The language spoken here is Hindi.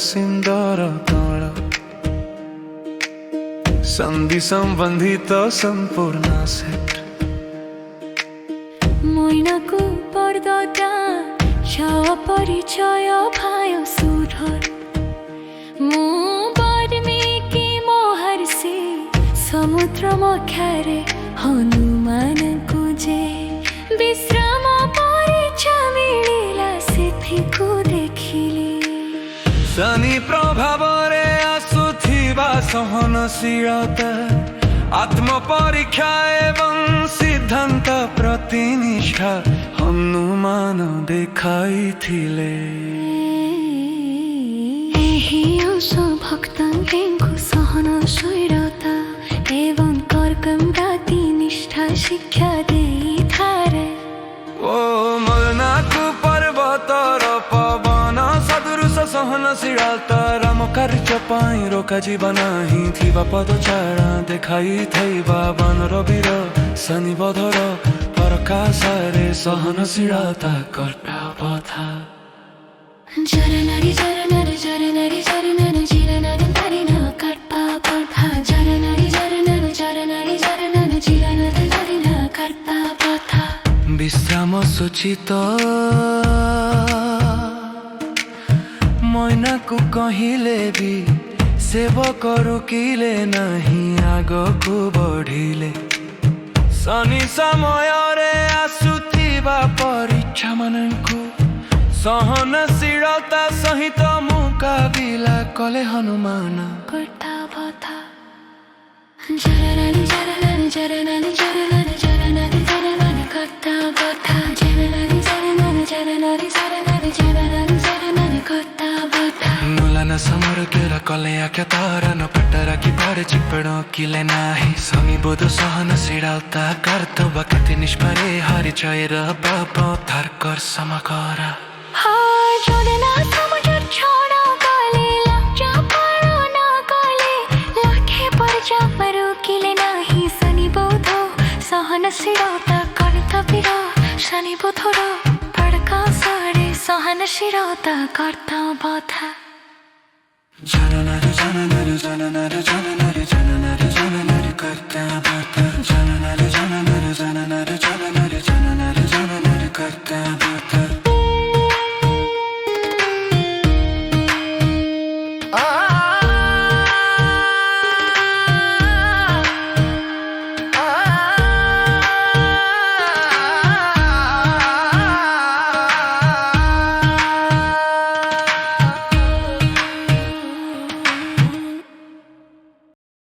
सिंदूर कण संधि संबंधित संपूर्ण सेट मैनाको पर्दटा छ परिचय भयो सुधर मो बाल्मीकि महर्षि समुद्र मख्यारे हनुमानको जे विश्राम परिच मिलिला सेठीको देखिले शनि प्रभाव रे आसुथिबा सहनशीलता आत्म परीक्षा एवं सिद्धांत प्रतिनिष्ठा हनुमान देखाई थिले भक्तको सहनशीलता एवं कर्कम राति निष्ठा शिक्षा दे थारे ओ मलनाकु पर्वत र पवन सदृश सहनशीलता राम कार्य पाई रोका जीवन ही थिबा पदचारा देखाई थैबा बानर वीर शनि बधर प्रकाशरे सहनशीलता कर्तव्यथा जरनारी जरनारी जरनारी जरनारी जिरनारी तारिना कर्तव्यथा जरनारी जरनारी जरनारी जरनारी जिरनारी तारिना कर्तव्यथा विश्राम सूचित मैनाकु कहिले भी सेवक रुकिले नहीं आगकु बढ़िले शनि समय रे आसुथिबा परीक्षा मानकु सहनशीलता सहित मुकाबिला कले हनुमान कर्तव्यथा जरनारी जरनारी जरनारी जरनारी जरनारी जरनारी कर्तव्यथा जरनारी जरनारी जरनारी जरनारी जरनारी जरनारी कर्तव्यथा नुलन समरकेर कलया क्या तारा न पटरा की पारे चिपड़ किले नाही शनि बोध सहनशीलता कर्तव्य कति निष्परे हरि चयर बाप थरकर समकरा जोडना समुद्र छोडा गले लज्जा परो न गले लाखे पर्जा परो किले नाही शनि बोध सहनशीलता कर्तव्य शनि बोध र प्रकाशरे सहनशीलता कर्तव्यथा जननारी जननारी जननारी जननारी जननारी जननारी कर्तव्यथा जननारी जननारी जननारी जननारी